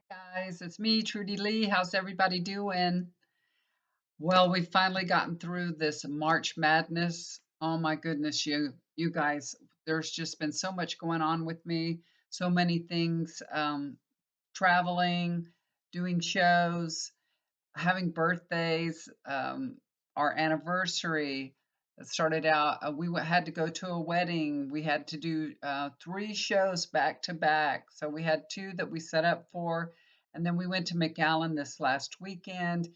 Guys, it's me, Trudy Lee. How's everybody doing? Well, we've finally gotten through this March Madness. Oh my goodness, you guys, there's just been so much going on with me, so many things, traveling, doing shows, having birthdays, our anniversary. It started out, had to go to a wedding. We had to do three shows back to back. So we had two that we set up for, and then we went to McAllen this last weekend.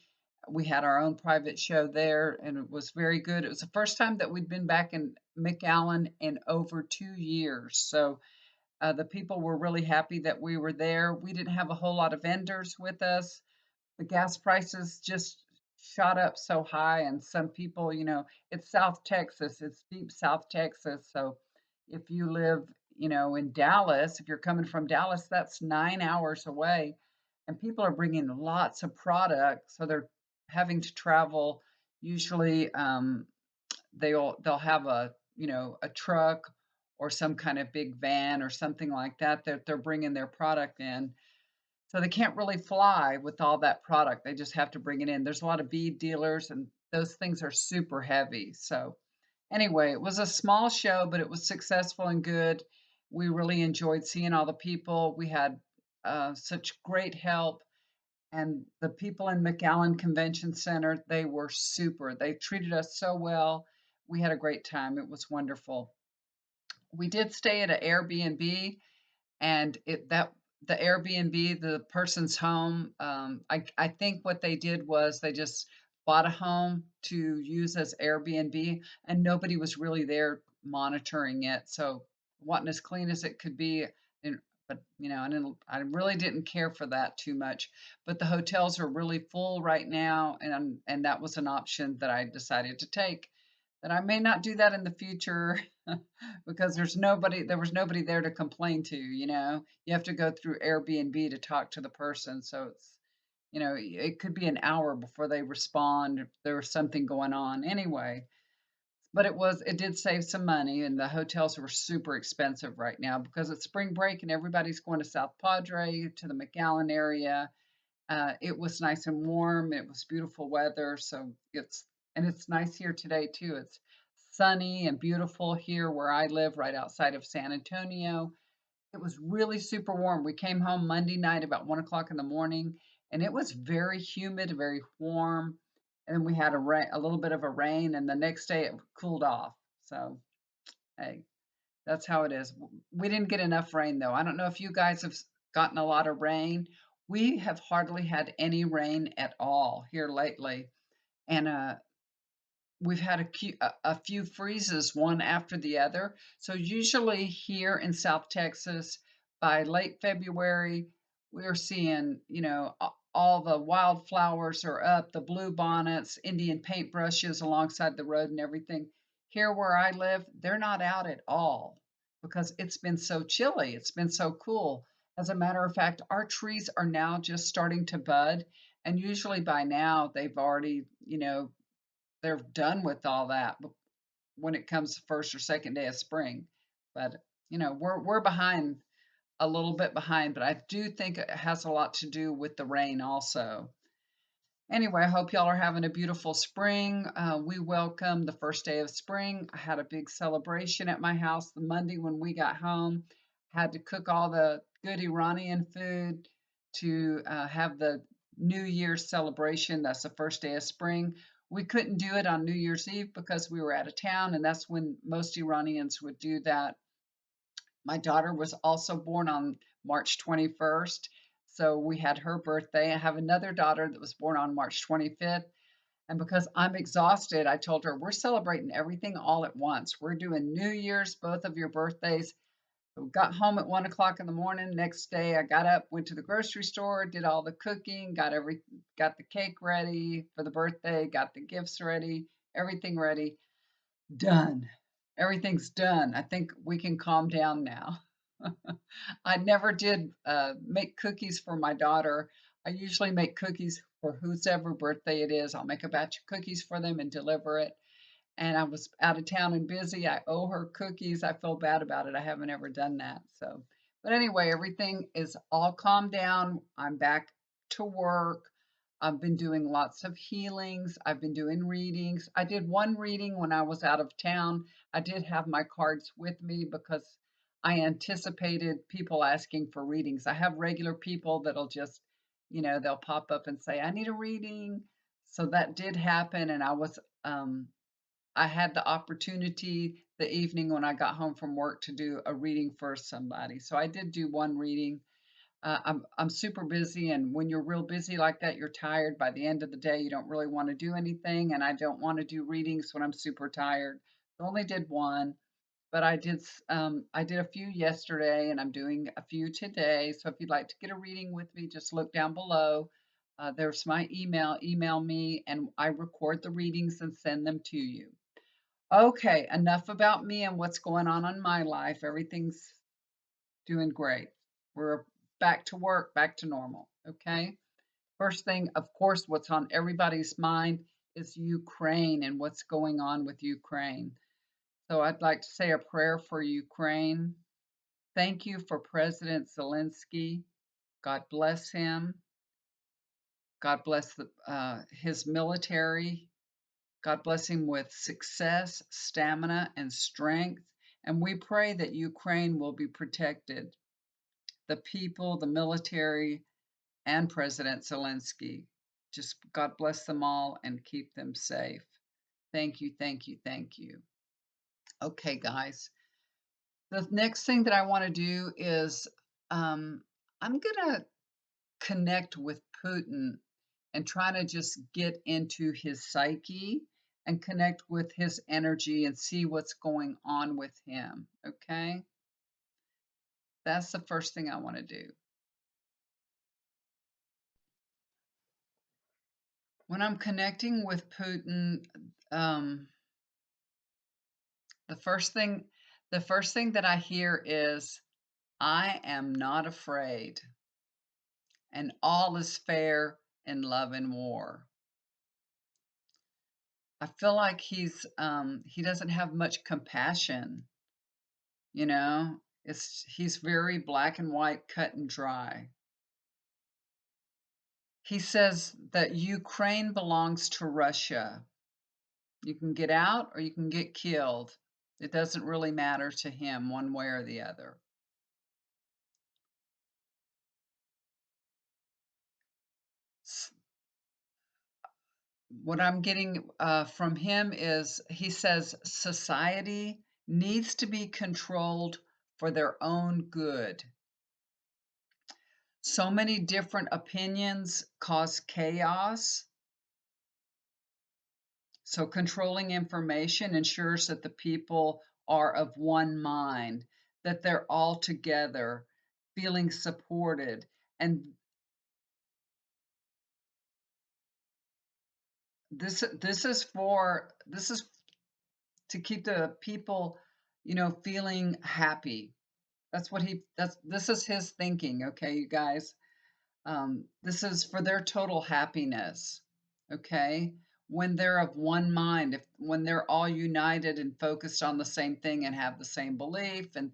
We had our own private show there, and it was very good. It was the first time that we'd been back in McAllen in over 2 years. So the people were really happy that we were there. We didn't have a whole lot of vendors with us. The gas prices just shot up so high, and some people, it's South Texas, it's deep South Texas. So if you live, in Dallas, if you're coming from Dallas, that's 9 hours away, and people are bringing lots of product, so they're having to travel. Usually, they'll have a truck or some kind of big van or something like that that they're bringing their product in, so they can't really fly with all that product. They just have to bring it in. There's a lot of bead dealers, and those things are super heavy. So, anyway, it was a small show, but it was successful and good. We really enjoyed seeing all the people. We had such great help. And the people in McAllen Convention Center, they were super. They treated us so well. We had a great time. It was wonderful. We did stay at an Airbnb, and the Airbnb, the person's home, I think what they did was they just bought a home to use as Airbnb, and nobody was really there monitoring it. So wanting as clean as it could be, and but I really didn't care for that too much. But the hotels are really full right now, and that was an option that I decided to take. That I may not do that in the future because there was nobody there to complain to, You have to go through Airbnb to talk to the person, so it could be an hour before they respond if there was something going on. Anyway, but it did save some money, and the hotels were super expensive right now because it's spring break and everybody's going to South Padre, to the McAllen area. It was nice and warm. It was beautiful weather, so it's nice here today too. It's sunny and beautiful here where I live, right outside of San Antonio. It was really super warm. We came home Monday night about 1 o'clock in the morning, and it was very humid, very warm. And then we had a little bit of a rain, and the next day it cooled off. So, hey, that's how it is. We didn't get enough rain though. I don't know if you guys have gotten a lot of rain. We have hardly had any rain at all here lately. And we've had a few freezes one after the other. So usually here in South Texas, by late February, we're seeing, all the wildflowers are up, the blue bonnets, Indian paintbrushes alongside the road and everything. Here where I live, they're not out at all because it's been so chilly. It's been so cool. As a matter of fact, our trees are now just starting to bud. And usually by now, they've already, they're done with all that when it comes to first or second day of spring. But we're behind, a little bit behind, but I do think it has a lot to do with the rain also. Anyway, I hope y'all are having a beautiful spring. We welcome the first day of spring. I had a big celebration at my house the Monday when we got home. Had to cook all the good Iranian food to have the New Year's celebration. That's the first day of spring. We couldn't do it on New Year's Eve because we were out of town, and that's when most Iranians would do that. My daughter was also born on March 21st, so we had her birthday. I have another daughter that was born on March 25th. And because I'm exhausted, I told her, we're celebrating everything all at once. We're doing New Year's, both of your birthdays. We got home at 1 o'clock in the morning. Next day, I got up, went to the grocery store, did all the cooking, got the cake ready for the birthday, got the gifts ready, everything ready. Done. Everything's done. I think we can calm down now. I never did make cookies for my daughter. I usually make cookies for whoever birthday it is. I'll make a batch of cookies for them and deliver it. And I was out of town and busy. I owe her cookies. I feel bad about it. I haven't ever done that. So, But anyway, everything is all calmed down. I'm back to work. I've been doing lots of healings. I've been doing readings. I did one reading when I was out of town. I did have my cards with me because I anticipated people asking for readings. I have regular people that'll just, they'll pop up and say, I need a reading. So that did happen. And I had the opportunity the evening when I got home from work to do a reading for somebody. So I did do one reading. I'm super busy, and when you're real busy like that, you're tired. By the end of the day, you don't really want to do anything, and I don't want to do readings when I'm super tired. I only did one, but I did a few yesterday, and I'm doing a few today. So if you'd like to get a reading with me, just look down below. There's my email. Email me, and I record the readings and send them to you. Okay, enough about me and what's going on in my life. Everything's doing great. We're back to work, back to normal. Okay. First thing, of course, what's on everybody's mind is Ukraine and what's going on with Ukraine. So I'd like to say a prayer for Ukraine. Thank you for President Zelensky. God bless him. God bless his military. God bless him with success, stamina, and strength. And we pray that Ukraine will be protected. The people, the military, and President Zelensky. Just God bless them all and keep them safe. Thank you, thank you, thank you. Okay, guys. The next thing that I want to do is I'm going to connect with Putin and trying to just get into his psyche and connect with his energy and see what's going on with him. Okay. That's the first thing I want to do. When I'm connecting with Putin, um, the first thing, the first thing that I hear is, I am not afraid, and all is fair in love and war. I feel like he doesn't have much compassion, you know? He's very black and white, cut and dry. He says that Ukraine belongs to Russia. You can get out or you can get killed. It doesn't really matter to him one way or the other. What I'm getting from him is he says society needs to be controlled for their own good. So many different opinions cause chaos. So controlling information ensures that the people are of one mind, that they're all together, feeling supported. And this is to keep the people, feeling happy. This is his thinking, okay, you guys. This is for their total happiness, okay? When they're of one mind, when they're all united and focused on the same thing and have the same belief and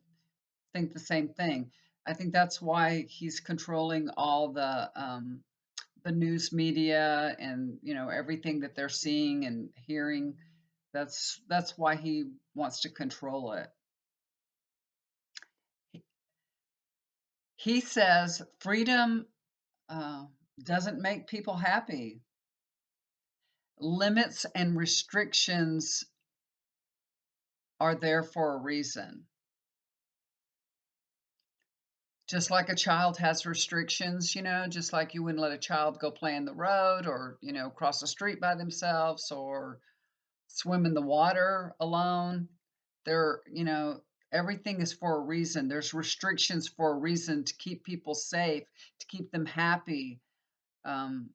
think the same thing. I think that's why he's controlling all the news media and everything that they're seeing and hearing. That's why he wants to control it. He says freedom uh, doesn't make people happy. Limits and restrictions are there for a reason. Just like a child has restrictions, just like you wouldn't let a child go play in the road or, cross the street by themselves or swim in the water alone. There, everything is for a reason. There's restrictions for a reason to keep people safe, to keep them happy. Um,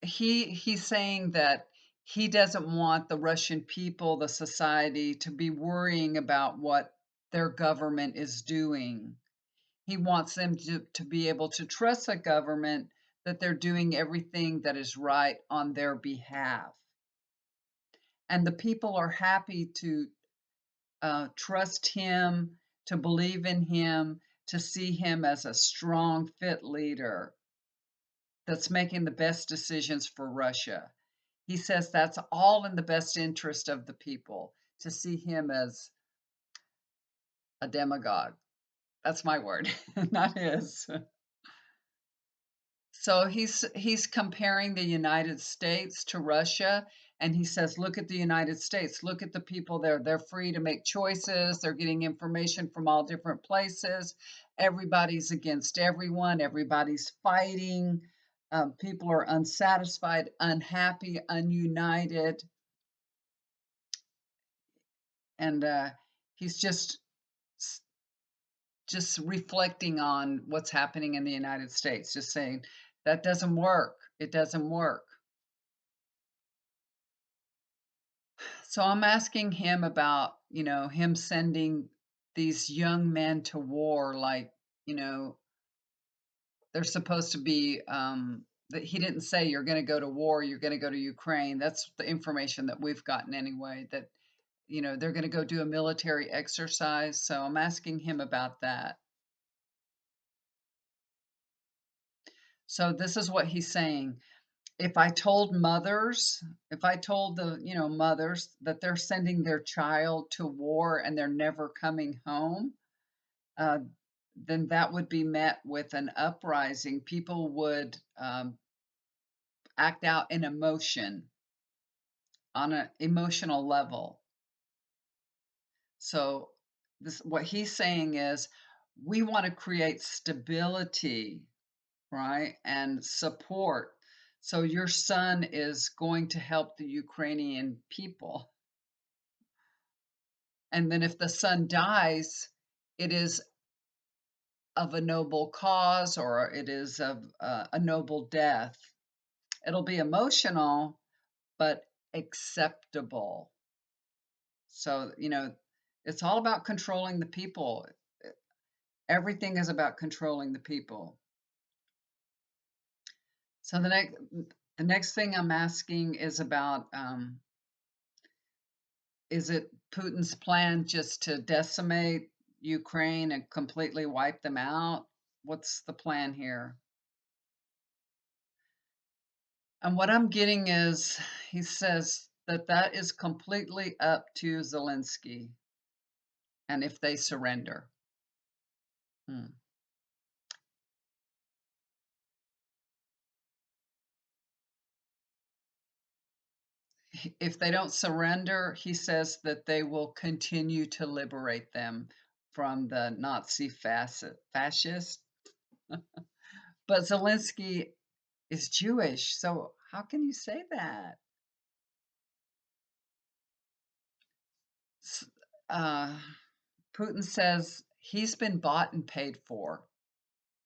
he's saying that he doesn't want the Russian people, the society, to be worrying about what their government is doing. He wants them to be able to trust the government that they're doing everything that is right on their behalf. and the people are happy to trust him, to believe in him, to see him as a strong, fit leader that's making the best decisions for Russia. He says that's all in the best interest of the people to see him as a demagogue. That's my word, not his. So he's comparing the United States to Russia, and he says, look at the United States, look at the people there. They're free to make choices. They're getting information from all different places. Everybody's against everyone. Everybody's fighting. People are unsatisfied, unhappy, ununited, and he's just reflecting on what's happening in the United States, just saying that doesn't work. It doesn't work. So I'm asking him about, him sending these young men to war, like, you know, they're supposed to be, that he didn't say you're going to go to war, you're going to go to Ukraine. That's the information that we've gotten anyway, that, they're going to go do a military exercise. So I'm asking him about that. So this is what he's saying. If I told mothers, if I told the, mothers that they're sending their child to war and they're never coming home, uh, then that would be met with an uprising. People would act out in emotion on an emotional level. So what he's saying is, we want to create stability, right, and support. So your son is going to help the Ukrainian people. And then if the son dies, it is of a noble cause, or it is of a noble death. It'll be emotional, but acceptable. So, it's all about controlling the people. Everything is about controlling the people. So the next thing I'm asking is about, is it Putin's plan just to decimate Ukraine and completely wipe them out? What's the plan here? And what I'm getting is, he says that is completely up to Zelensky, and if they surrender. Hmm. If they don't surrender, he says that they will continue to liberate them from the Nazi fascist. But Zelensky is Jewish, so how can you say that? Uh, Putin says he's been bought and paid for,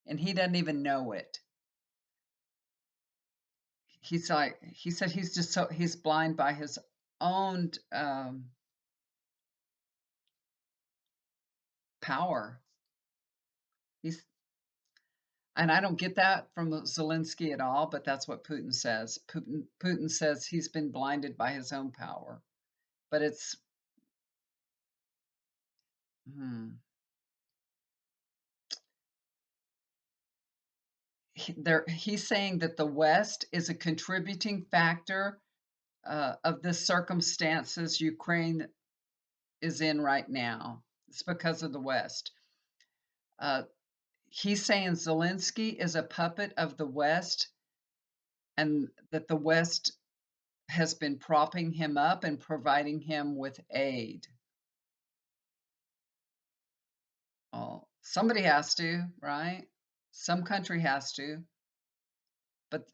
and he doesn't even know it. He said he's just he's blind by his own power. He's And I don't get that from Zelensky at all, but that's what Putin says. Putin says he's been blinded by his own power. But hmm, he's saying that the West is a contributing factor of the circumstances Ukraine is in right now. It's because of the West. Uh, he's saying Zelensky is a puppet of the West, and that the West has been propping him up and providing him with aid. Oh, somebody has to, right? Some country has to, but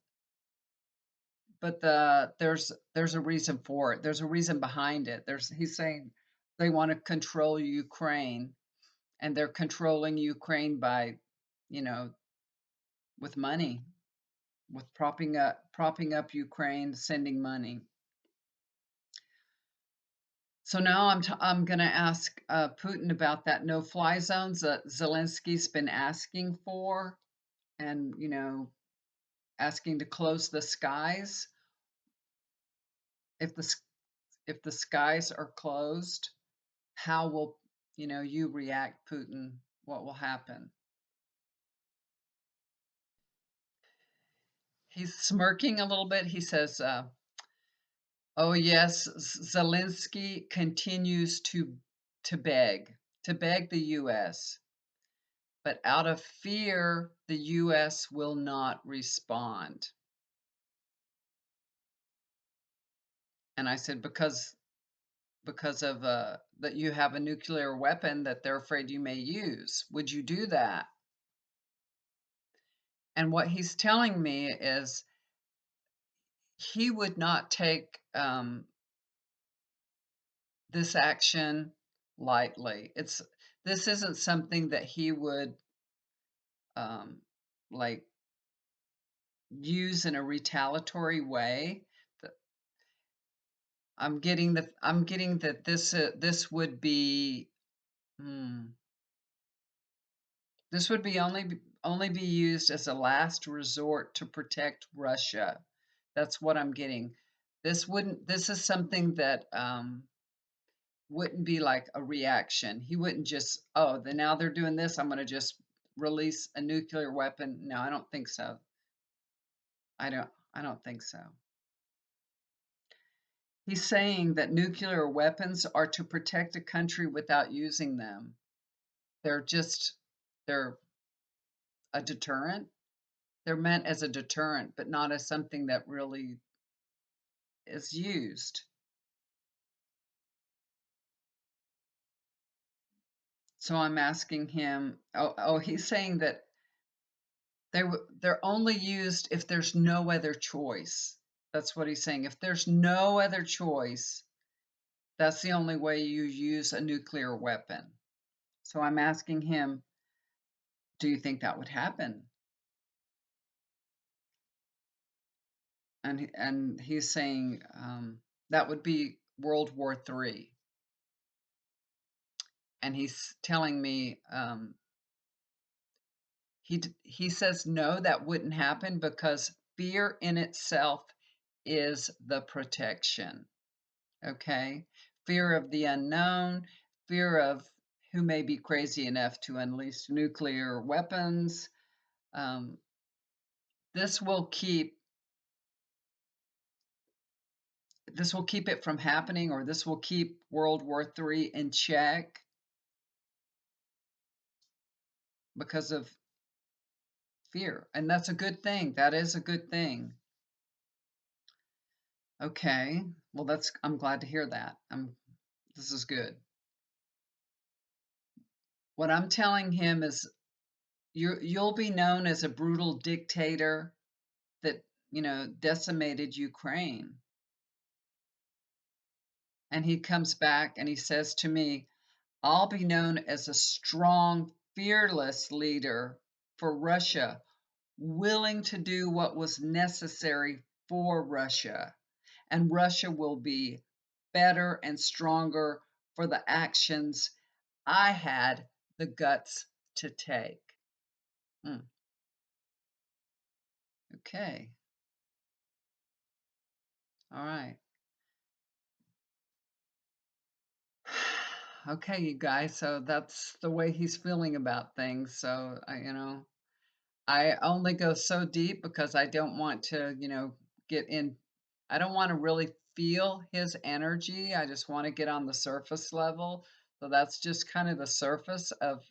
there's a reason for it. There's a reason behind it. He's saying they want to control Ukraine, and they're controlling Ukraine by, you know, with money, with propping up Ukraine, sending money. So now I'm going to ask Putin about that no-fly zones that Zelensky's been asking for, and asking to close the skies. If the if the skies are closed, how will, you react, Putin? What will happen? He's smirking a little bit. He says, oh yes, Zelensky continues to beg the US, but out of fear, the US will not respond. And I said, because of that you have a nuclear weapon that they're afraid you may use. Would you do that? And what he's telling me is he would not take this action lightly. This isn't something that he would um, like use in a retaliatory way. I'm getting that this would be hmm, this would be only be used as a last resort to protect Russia. That's what I'm getting. This is something that wouldn't be like a reaction. He wouldn't just, oh, then now they're doing this, I'm going to just release a nuclear weapon. No, I don't think so. I don't think so. He's saying that nuclear weapons are to protect a country without using them. They're just they're a deterrent. They're meant as a deterrent, but not as something that really is used. So I'm asking him, he's saying that they're only used if there's no other choice. That's what he's saying. If there's no other choice, that's the only way you use a nuclear weapon. So I'm asking him, do you think that would happen? And he's saying that would be World War III. And he's telling me he says no, that wouldn't happen because fear in itself is the protection. Okay, fear of the unknown, fear of who may be crazy enough to unleash nuclear weapons. Um, this will keep it from happening, or this will keep World War III in check because of fear. And that's a good thing. That is a good thing. Okay. Well, I'm glad to hear that. This is good. What I'm telling him is you'll be known as a brutal dictator that, decimated Ukraine. And he comes back and he says to me, I'll be known as a strong, fearless leader for Russia, willing to do what was necessary for Russia. And Russia will be better and stronger for the actions I had the guts to take. Okay. All right. Okay, you guys. So that's the way he's feeling about things. So I only go so deep because I don't want to, get in. I don't want to really feel his energy. I just want to get on the surface level. So that's just kind of the surface of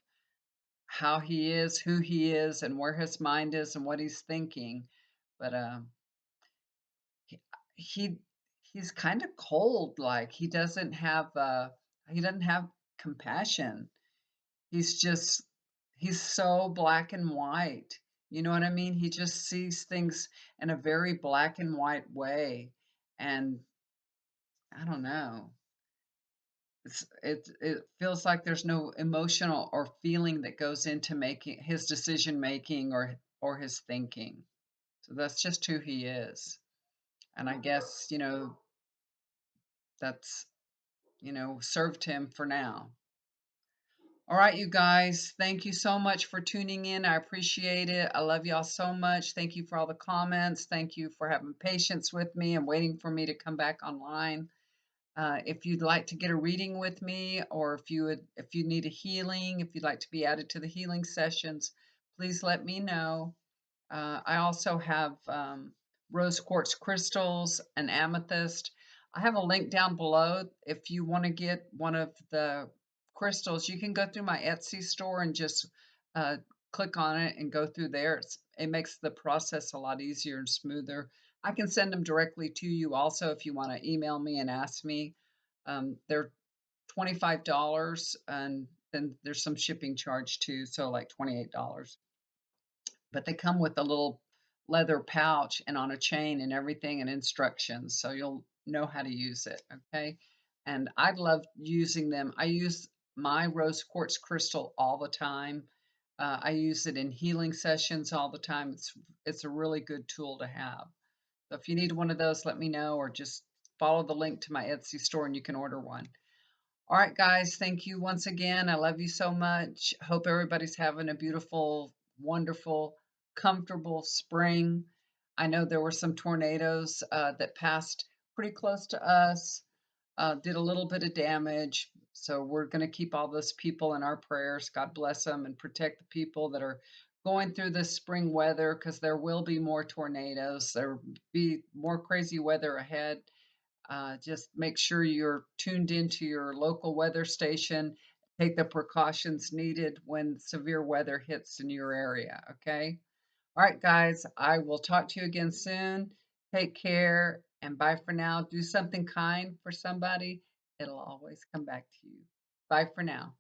how he is, who he is, and where his mind is and what he's thinking. But he he- he's kind of cold. Like he doesn't have compassion. He's just he's so black and white. You know what I mean? He just sees things in a very black and white way. And I don't know. It feels like there's no emotional or feeling that goes into making his decision making or his thinking. So that's just who he is. And I guess, that's, served him for now. All right, you guys, thank you so much for tuning in. I appreciate it. I love y'all so much. Thank you for all the comments. Thank you for having patience with me and waiting for me to come back online. If you'd like to get a reading with me, or if you need a healing, if you'd like to be added to the healing sessions, please let me know. I also have rose quartz crystals and amethyst. I have a link down below. If you want to get one of the crystals, you can go through my Etsy store and just uh, click on it and go through there. It makes the process a lot easier and smoother. I can send them directly to you also if you want to email me and ask me. They're $25, and then there's some shipping charge too, so like $28, but they come with a little leather pouch and on a chain and everything and instructions, so you'll know how to use it. Okay. And I love using them. I use my rose quartz crystal all the time. I use it in healing sessions all the time. It's a really good tool to have. So if you need one of those, let me know, or just follow the link to my Etsy store and you can order one. All right, guys, thank you once again. I love you so much. Hope everybody's having a beautiful, wonderful, comfortable spring. I know there were some tornadoes that passed pretty close to us, did a little bit of damage. So we're going to keep all those people in our prayers. God bless them and protect the people that are going through this spring weather, because there will be more tornadoes. There will be more crazy weather ahead. Just make sure you're tuned into your local weather station. Take the precautions needed when severe weather hits in your area. Okay. All right, guys. I will talk to you again soon. Take care and bye for now. Do something kind for somebody. It'll always come back to you. Bye for now.